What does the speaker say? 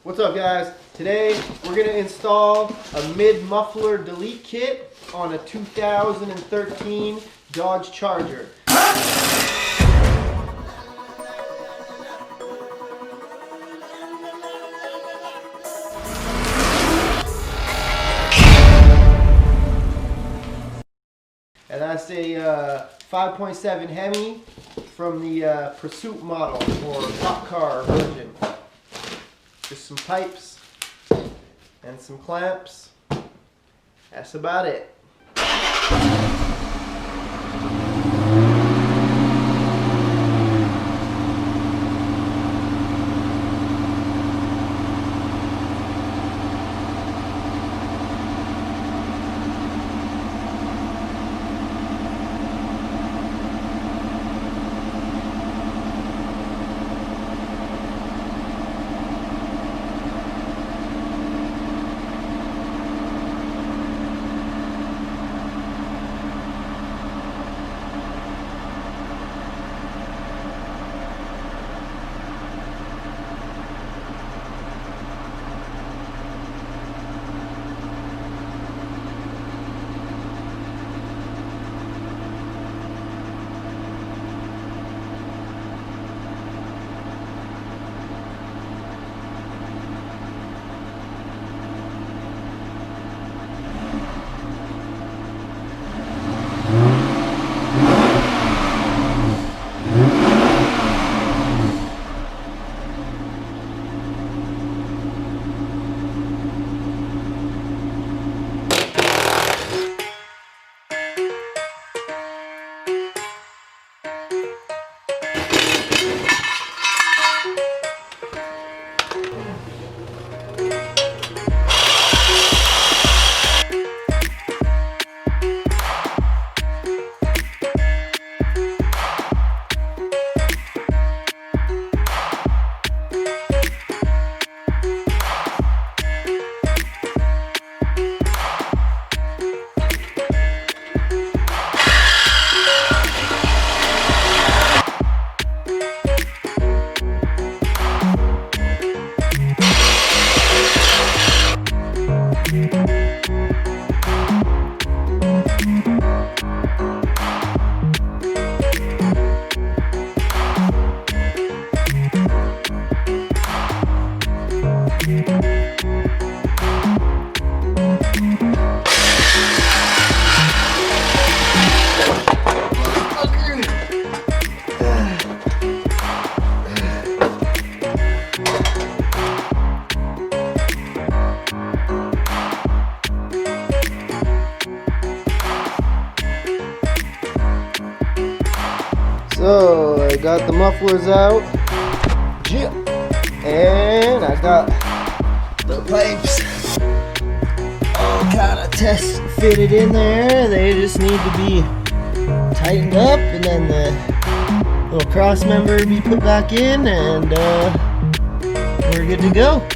What's up, guys? Today we're going to install a mid-muffler delete kit on a 2013 Dodge Charger. And that's a 5.7 HEMI from the Pursuit model or Top Car version. Just some pipes and some clamps. That's about it. So I got the mufflers out, and I got the pipes all kind of fitted in there. They just need to be tightened up, and then the little cross member be put back in, and we're good to go.